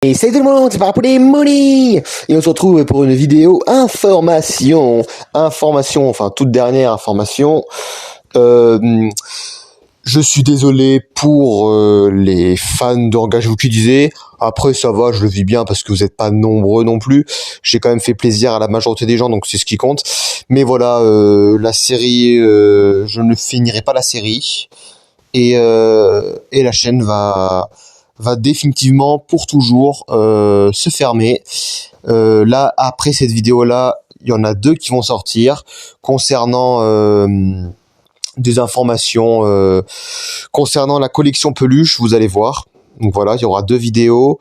Et salut tout le monde, c'est Parapluie Money. Et on se retrouve pour une vidéo information, enfin toute dernière information. Je suis désolé pour les fans d'Engage Vous qui disaient. Après ça va, je le vis bien parce que vous n'êtes pas nombreux non plus. J'ai quand même fait plaisir à la majorité des gens, donc c'est ce qui compte. Mais voilà, la série, je ne finirai pas la série. Et la chaîne va définitivement pour toujours se fermer. Là, après cette vidéo-là, il y en a 2 qui vont sortir concernant des informations concernant la collection peluche, vous allez voir. Donc voilà, il y aura 2 vidéos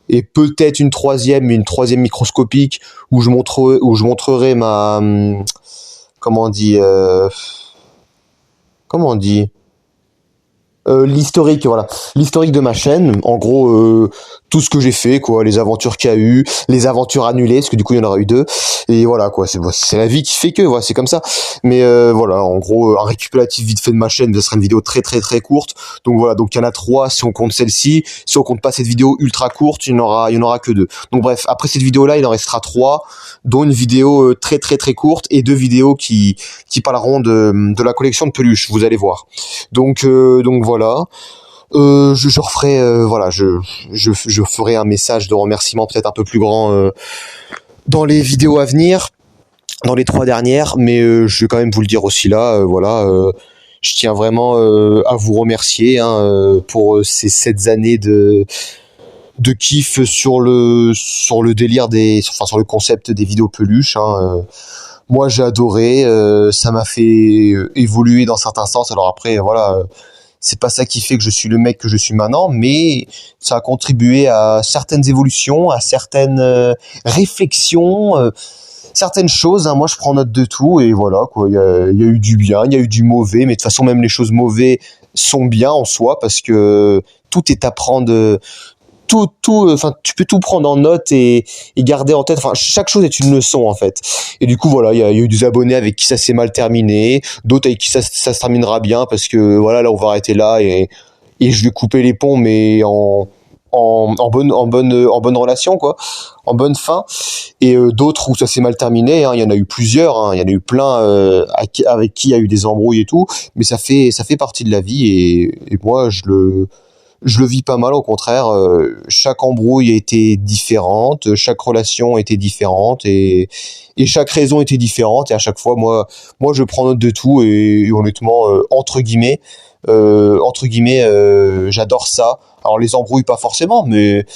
et peut-être une troisième microscopique où je montrerai ma comment on dit l'historique, voilà, l'historique de ma chaîne, en gros tout ce que j'ai fait, quoi, les aventures qu'il y a eu, les aventures annulées, parce que du coup il y en aura eu 2, et voilà quoi, c'est la vie qui fait que, voilà, c'est comme ça. Mais voilà, en gros un récapitulatif vite fait de ma chaîne, ça sera une vidéo très courte. Donc voilà, donc il y en a 3 si on compte celle-ci, si on compte pas cette vidéo ultra courte, il y en aura que 2. Donc bref, après cette vidéo là, il en restera 3, dont une vidéo très courte et 2 vidéos qui parleront de la collection de peluches, vous allez voir. Donc voilà. Je referai, voilà, je ferai un message de remerciement peut-être un peu plus grand dans les vidéos à venir, dans les 3 dernières, mais je vais quand même vous le dire aussi là, voilà, je tiens vraiment à vous remercier pour ces 7 années de kiff sur le délire sur le concept des vidéos peluches. Moi j'ai adoré, ça m'a fait évoluer dans certains sens. Alors après voilà, c'est pas ça qui fait que je suis le mec que je suis maintenant, mais ça a contribué à certaines évolutions, à certaines réflexions, certaines choses. Moi, je prends note de tout et voilà quoi. Il y a eu du bien, il y a eu du mauvais, mais de toute façon, même les choses mauvaises sont bien en soi parce que tout est à prendre. Enfin, tu peux tout prendre en note et garder en tête. Enfin, chaque chose est une leçon en fait. Et du coup, voilà, il y a eu des abonnés avec qui ça s'est mal terminé, d'autres avec qui ça se terminera bien parce que voilà, là, on va arrêter là et je vais couper les ponts, mais en bonne relation quoi, en bonne fin. Et d'autres où ça s'est mal terminé. Il y en a eu plusieurs, il y en a eu plein avec qui il y a eu des embrouilles et tout. Mais ça fait partie de la vie et moi je le vis pas mal, au contraire. Chaque embrouille était différente, chaque relation était différente et chaque raison était différente. Et à chaque fois, moi je prends note de tout et honnêtement, entre guillemets, j'adore ça. Alors les embrouilles pas forcément, mais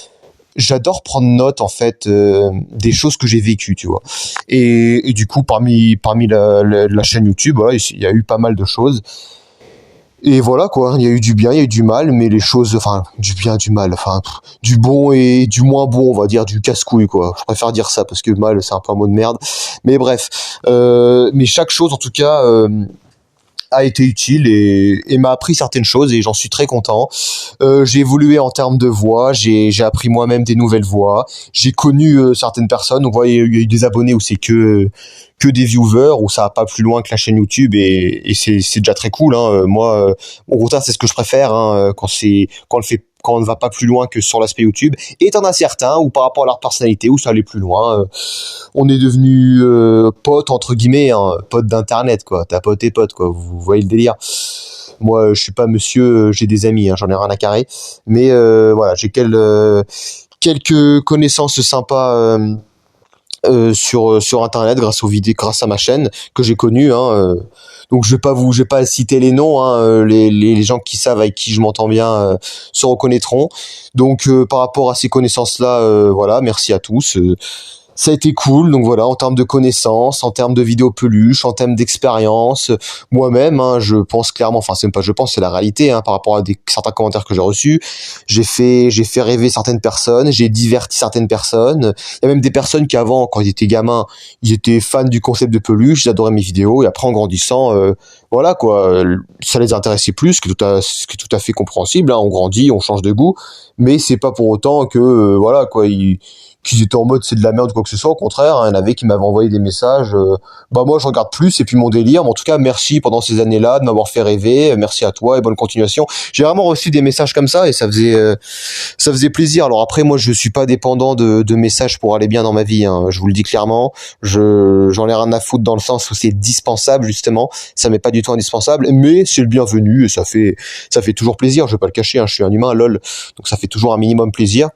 j'adore prendre note en fait des choses que j'ai vécues, tu vois. Et du coup, parmi la chaîne YouTube, voilà, il y a eu pas mal de choses. Et voilà quoi, il y a eu du bien, il y a eu du mal, mais les choses, enfin, du bien, du mal, enfin, du bon et du moins bon, on va dire, du casse-couille quoi. Je préfère dire ça parce que mal, c'est un peu un mot de merde. Mais bref, mais chaque chose en tout cas a été utile et m'a appris certaines choses et j'en suis très content. J'ai évolué en termes de voix, j'ai appris moi-même des nouvelles voix, j'ai connu certaines personnes. Donc voilà, il y a eu des abonnés où c'est que des viewers, où ça va pas plus loin que la chaîne YouTube et c'est déjà très cool. Moi, au contraire, c'est ce que je préfère quand on ne va pas plus loin que sur l'aspect YouTube. Et t'en as certains où par rapport à leur personnalité, où ça allait plus loin. On est devenu potes entre guillemets, potes d'internet quoi. T'as potes et potes quoi. Vous voyez le délire. Moi, je suis pas monsieur, j'ai des amis, j'en ai rien à carrer. Mais voilà, j'ai quelques connaissances sympas sur internet grâce aux vidéos, grâce à ma chaîne que j'ai connue. Donc je vais pas citer les noms. Les gens qui savent avec qui je m'entends bien se reconnaîtront. Donc par rapport à ces connaissances là, voilà, merci à tous. Ça a été cool, donc voilà, en termes de connaissances, en termes de vidéos peluches, en termes d'expérience, moi-même, je pense clairement, enfin c'est même pas je pense, c'est la réalité, par rapport à certains commentaires que j'ai reçus, j'ai fait rêver certaines personnes, j'ai diverti certaines personnes, il y a même des personnes qui avant, quand ils étaient gamins, ils étaient fans du concept de peluche, ils adoraient mes vidéos, et après en grandissant, voilà quoi, ça les intéressait plus, ce qui est tout à fait compréhensible, hein, on grandit, on change de goût, mais c'est pas pour autant que voilà quoi, qu'ils étaient en mode c'est de la merde ou quoi que ce soit. Au contraire, hein, il y en avait qui m'avaient envoyé des messages, bah moi je regarde plus, et puis mon délire, mais en tout cas merci pendant ces années-là de m'avoir fait rêver, merci à toi et bonne continuation. J'ai vraiment reçu des messages comme ça, et ça faisait plaisir. Alors après, moi je suis pas dépendant de messages pour aller bien dans ma vie, hein, je vous le dis clairement, j'en ai rien à foutre dans le sens où c'est dispensable justement, ça m'est pas du tout indispensable, mais c'est le bienvenu, et ça fait toujours plaisir, je vais pas le cacher, hein, je suis un humain, lol, donc ça fait toujours un minimum plaisir.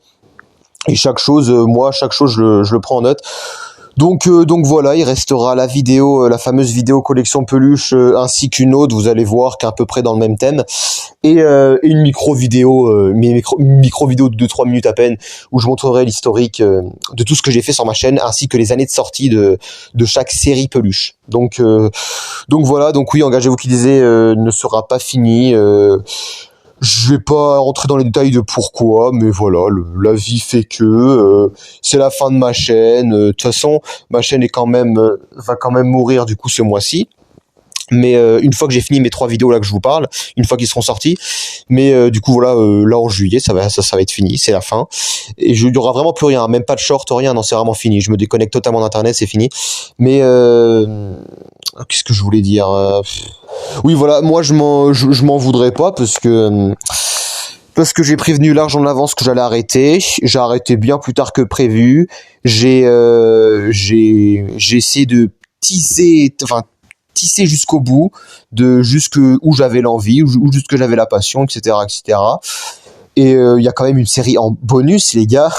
Et chaque chose, je le prends en note. Donc voilà, il restera la vidéo, la fameuse vidéo collection peluche, ainsi qu'une autre, vous allez voir, qui est à peu près dans le même thème, et une micro vidéo de 2-3 minutes à peine, où je montrerai l'historique de tout ce que j'ai fait sur ma chaîne, ainsi que les années de sortie de chaque série peluche. Donc voilà, donc oui, Engagez-vous qui disait ne sera pas fini. Je vais pas rentrer dans les détails de pourquoi, mais voilà, la vie fait que c'est la fin de ma chaîne. De toute façon, ma chaîne va quand même mourir du coup ce mois-ci. Mais une fois que j'ai fini mes 3 vidéos là que je vous parle, une fois qu'ils seront sortis, mais du coup voilà, là en juillet ça va être fini, c'est la fin, et il y aura vraiment plus rien, même pas de short, rien, non c'est vraiment fini, je me déconnecte totalement d'internet, c'est fini. Mais qu'est-ce que je voulais dire, oui voilà, moi je m'en voudrais pas parce que j'ai prévenu large en avance que j'allais arrêter. J'ai arrêté bien plus tard que prévu. J'ai essayé de tisser jusqu'au bout, de jusque où j'avais l'envie, où jusque j'avais la passion, etc., etc. Et il y a quand même une série en bonus, les gars,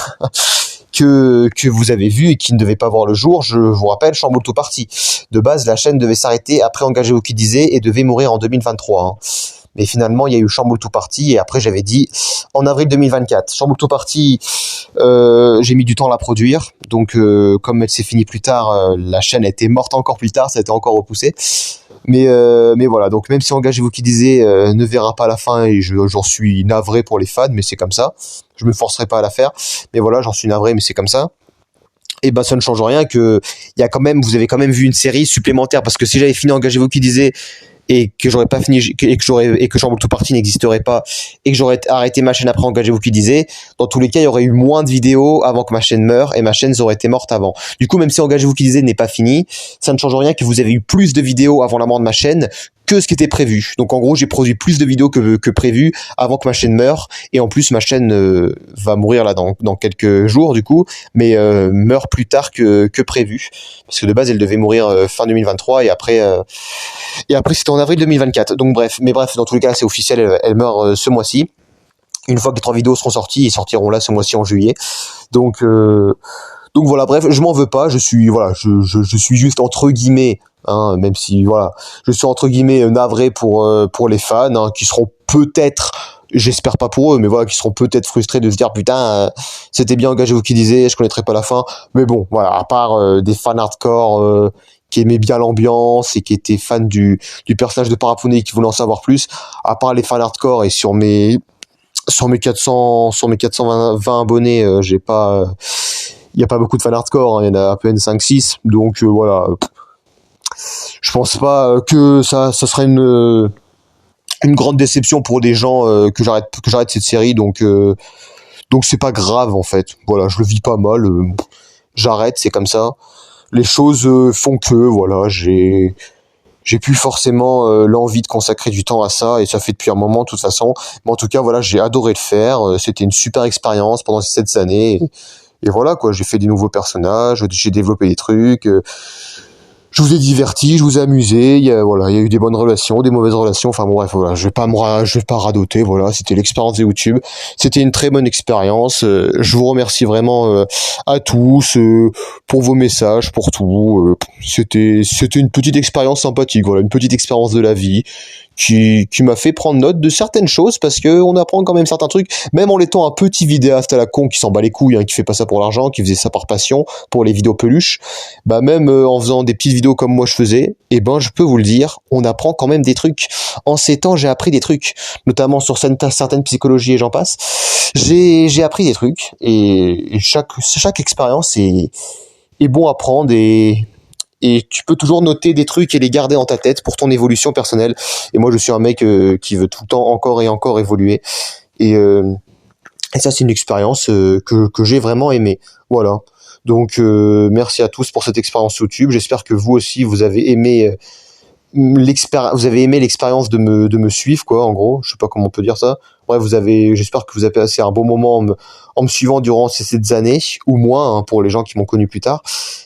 que vous avez vu et qui ne devait pas voir le jour. Je vous rappelle, Chamboule tout parti. De base, la chaîne devait s'arrêter après Engagez-vous qui disait et devait mourir en 2023. Hein. Mais finalement, il y a eu Chamboule tout parti, et après j'avais dit en avril 2024. Chamboule tout parti, j'ai mis du temps à la produire, donc comme elle s'est finie plus tard, la chaîne a été morte encore plus tard, ça a été encore repoussé. Mais voilà, donc même si Engagez-vous qui disait ne verra pas la fin, et j'en suis navré pour les fans, mais c'est comme ça. Je me forcerai pas à la faire, mais voilà, j'en suis navré, mais c'est comme ça. Et ben ça ne change rien que vous avez quand même vu une série supplémentaire, parce que si j'avais fini Engagez-vous qui disait et que j'aurais pas fini et que Chamboule tout parti n'existerait pas, et que j'aurais arrêté ma chaîne après Engagez-vous qui disait, dans tous les cas il y aurait eu moins de vidéos avant que ma chaîne meure, et ma chaîne aurait été morte avant. Du coup, même si Engagez-vous qui disait n'est pas fini, ça ne change rien que vous avez eu plus de vidéos avant la mort de ma chaîne que ce qui était prévu. Donc en gros, j'ai produit plus de vidéos que prévu avant que ma chaîne meure, et en plus ma chaîne va mourir là dans quelques jours du coup, mais meurt plus tard que prévu, parce que de base elle devait mourir fin 2023, et après c'était en avril 2024. Donc bref, dans tous les cas c'est officiel, elle meurt ce mois-ci. Une fois que les 3 vidéos seront sorties, ils sortiront là ce mois-ci en juillet. Donc voilà, bref, je m'en veux pas, je suis juste entre guillemets, hein, même si voilà, je suis entre guillemets navré pour les fans, hein, qui seront peut-être, j'espère pas pour eux, mais voilà, qui seront peut-être frustrés de se dire putain, c'était bien Engagez-vous qui disait, je connaîtrais pas la fin. Mais bon, voilà, à part des fans hardcore qui aimaient bien l'ambiance et qui étaient fans du personnage de Paraponey et qui voulaient en savoir plus, à part les fans hardcore, et sur mes 420 abonnés, j'ai pas il y a pas beaucoup de fans hardcore, hein, il y en a à peine 5-6, donc voilà, je pense pas que ça sera une grande déception pour des gens que j'arrête cette série, donc c'est pas grave en fait. Voilà, je le vis pas mal, j'arrête, c'est comme ça. Les choses font que voilà, j'ai plus forcément l'envie de consacrer du temps à ça, et ça fait depuis un moment de toute façon. Mais en tout cas, voilà, j'ai adoré le faire. C'était une super expérience pendant ces 7 années. Et voilà quoi, j'ai fait des nouveaux personnages, j'ai développé des trucs. Je vous ai diverti, je vous ai amusé. Il y a eu des bonnes relations, des mauvaises relations. Enfin bon, bref, voilà, je vais pas radoter. Voilà, c'était l'expérience de YouTube. C'était une très bonne expérience. Je vous remercie vraiment à tous pour vos messages, pour tout. C'était une petite expérience sympathique. Voilà, une petite expérience de la vie qui m'a fait prendre note de certaines choses, parce que on apprend quand même certains trucs, même en étant un petit vidéaste à la con qui s'en bat les couilles, hein, qui fait pas ça pour l'argent, qui faisait ça par passion pour les vidéos peluches. Bah même en faisant des petites vidéos comme moi je faisais, et ben je peux vous le dire, on apprend quand même des trucs. En ces temps, j'ai appris des trucs, notamment sur certaines psychologies et j'en passe. J'ai appris des trucs, et chaque expérience est bon à prendre, et et tu peux toujours noter des trucs et les garder dans ta tête pour ton évolution personnelle. Et moi, je suis un mec qui veut tout le temps encore et encore évoluer. Et, euh, et ça, c'est une expérience que j'ai vraiment aimée. Voilà. Donc, merci à tous pour cette expérience YouTube. J'espère que vous aussi, vous avez aimé l'expérience de me suivre, quoi, en gros. Je sais pas comment on peut dire ça. Ouais, j'espère que vous avez passé un bon moment en me suivant durant ces années, ou moins, hein, pour les gens qui m'ont connu plus tard.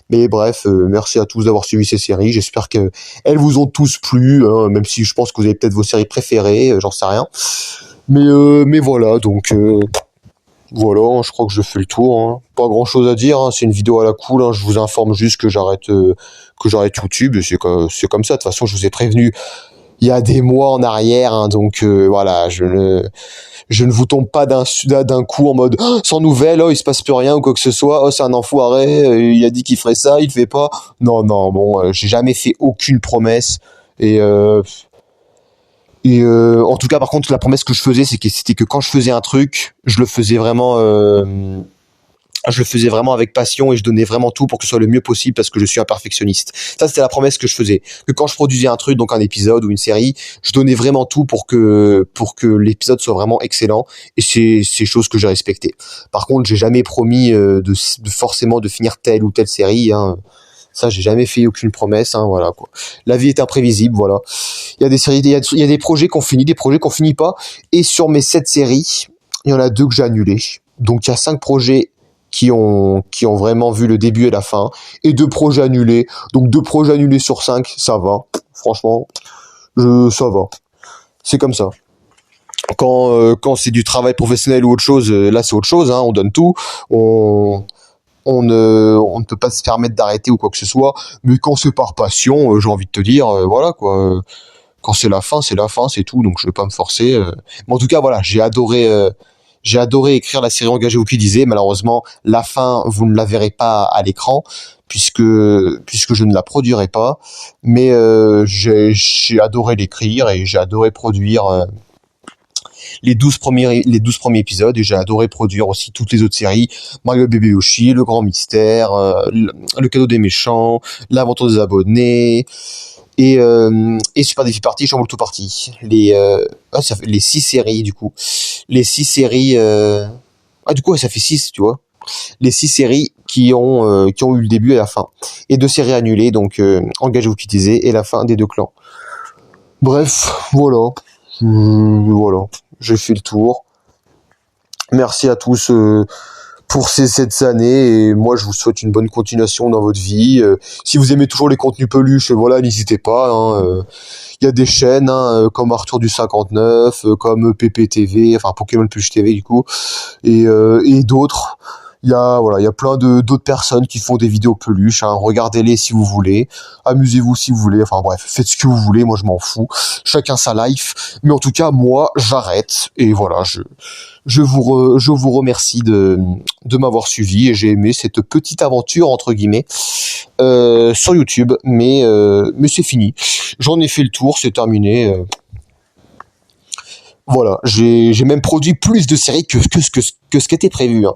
Mais bref, merci à tous d'avoir suivi ces séries. J'espère que elles vous ont tous plu, hein, même si je pense que vous avez peut-être vos séries préférées, j'en sais rien. Mais voilà, donc, voilà, je crois que je fais le tour, hein. Pas grand chose à dire, hein. C'est une vidéo à la cool, hein. Je vous informe juste que j'arrête YouTube. C'est comme ça. De toute façon, je vous ai prévenu il y a des mois en arrière, hein. Donc voilà, je ne vous tombe pas d'un coup en mode oh, sans nouvelles, oh il se passe plus rien ou quoi que ce soit, oh c'est un enfoiré, il a dit qu'il ferait ça, il le fait pas. Non non, bon, j'ai jamais fait aucune promesse et en tout cas, par contre, la promesse que je faisais, c'était que quand je faisais un truc, je le faisais vraiment avec passion et je donnais vraiment tout pour que ce soit le mieux possible parce que je suis un perfectionniste. Ça, c'était la promesse que je faisais. Que quand je produisais un truc, donc un épisode ou une série, je donnais vraiment tout pour que l'épisode soit vraiment excellent. Et c'est chose que j'ai respectée. Par contre, j'ai jamais promis forcément de finir telle ou telle série, hein. Ça, j'ai jamais fait aucune promesse, hein, voilà, quoi. La vie est imprévisible, voilà. Il y a des séries, il y a des projets qu'on finit, des projets qu'on finit pas. Et sur mes 7 séries, il y en a 2 que j'ai annulés. Donc, il y a 5 projets qui ont vraiment vu le début et la fin. Et 2 projets annulés. Donc, 2 projets annulés sur 5, ça va. Franchement, ça va. C'est comme ça. Quand c'est du travail professionnel ou autre chose, là, c'est autre chose, hein. On donne tout. On ne peut pas se permettre d'arrêter ou quoi que ce soit, mais quand c'est par passion, j'ai envie de te dire, voilà quoi, quand c'est la fin, c'est tout, donc je vais pas me forcer. Mais en tout cas, voilà, j'ai adoré écrire la série Engagez-vous qui disait, malheureusement, la fin, vous ne la verrez pas à l'écran, puisque je ne la produirai pas, mais j'ai adoré l'écrire et j'ai adoré produire les 12 premiers épisodes et j'ai adoré produire aussi toutes les autres séries, Mario Bébé Yoshi, Le Grand Mystère, Le Cadeau des Méchants, L'Aventure des Abonnés et Super Défi Party, Chamboule tout party. Ça fait les 6 séries du coup. Les 6 séries du coup ouais, ça fait 6, tu vois. Les 6 séries qui ont eu le début et la fin. Et 2 séries annulées, donc Engagez-vous qui disait et la fin des 2 clans. Bref, voilà. Voilà, j'ai fait le tour. Merci à tous pour ces 7 années et moi je vous souhaite une bonne continuation dans votre vie. Si vous aimez toujours les contenus peluches, voilà, n'hésitez pas, hein. Il y a des chaînes, hein, comme Arthur du 59, comme PPTV, enfin Pokémon Peluche TV du coup, et d'autres. Il y a plein d'autres personnes qui font des vidéos peluches, hein. Regardez-les si vous voulez, amusez-vous si vous voulez, enfin bref, faites ce que vous voulez, moi je m'en fous, chacun sa life, mais en tout cas moi j'arrête et voilà, je vous remercie de m'avoir suivi et j'ai aimé cette petite aventure entre guillemets sur YouTube, mais c'est fini, j'en ai fait le tour, c'est terminé. Voilà, j'ai même produit plus de séries que ce qui était prévu, hein.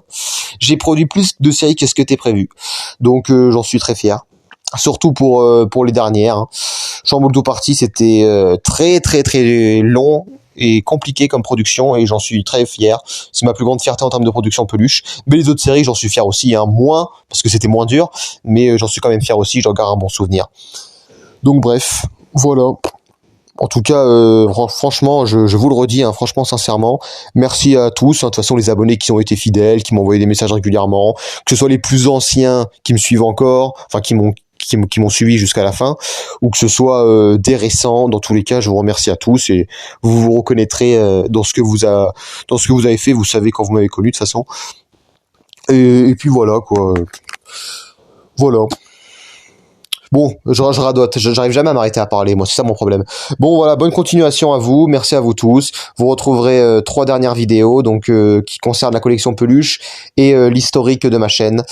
J'ai produit plus de séries que ce qui était prévu. Donc j'en suis très fier. Surtout pour les dernières, hein. Chamboule tout party, c'était très très très long et compliqué comme production et j'en suis très fier. C'est ma plus grande fierté en termes de production peluche. Mais les autres séries, j'en suis fier aussi, hein. Moins, parce que c'était moins dur, mais j'en suis quand même fier aussi, j'en garde un bon souvenir. Donc bref, voilà. En tout cas, franchement, je vous le redis, hein, franchement, sincèrement, merci à tous, hein. De toute façon, les abonnés qui ont été fidèles, qui m'ont envoyé des messages régulièrement, que ce soit les plus anciens qui me suivent encore, enfin qui m'ont suivi jusqu'à la fin, ou que ce soit des récents. Dans tous les cas, je vous remercie à tous et vous vous reconnaîtrez dans ce que vous avez fait. Vous savez quand vous m'avez connu de toute façon. Et puis voilà quoi. Voilà. Bon, je radote, j'arrive jamais à m'arrêter à parler, moi, c'est ça mon problème. Bon, voilà, bonne continuation à vous, merci à vous tous. Vous retrouverez 3 dernières vidéos, donc qui concernent la collection peluche et l'historique de ma chaîne.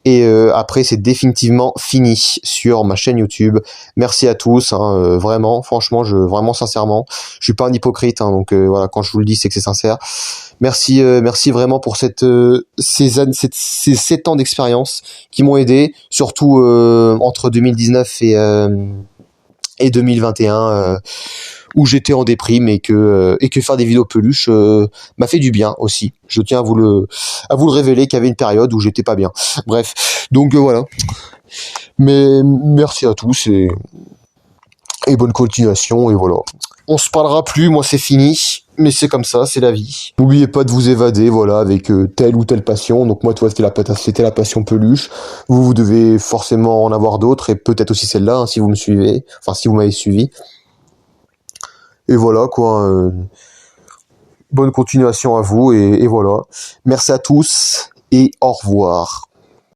Et après, c'est définitivement fini sur ma chaîne YouTube. Merci à tous, hein, vraiment, franchement, vraiment sincèrement, je suis pas un hypocrite, hein, donc voilà, quand je vous le dis, c'est que c'est sincère. Merci, merci vraiment pour ces 7 ans d'expérience qui m'ont aidé, surtout entre 2019 2019 et 2021 où j'étais en déprime et que faire des vidéos peluches m'a fait du bien aussi. Je tiens à vous le révéler qu'il y avait une période où j'étais pas bien. Bref, donc voilà. Mais merci à tous et bonne continuation et voilà. On se parlera plus, moi c'est fini, mais c'est comme ça, c'est la vie. N'oubliez pas de vous évader, voilà, avec telle ou telle passion. Donc moi, toi, c'était la passion peluche. Vous devez forcément en avoir d'autres et peut-être aussi celle-là, hein, si vous me suivez, enfin si vous m'avez suivi. Et voilà quoi. Bonne continuation à vous et voilà. Merci à tous et au revoir.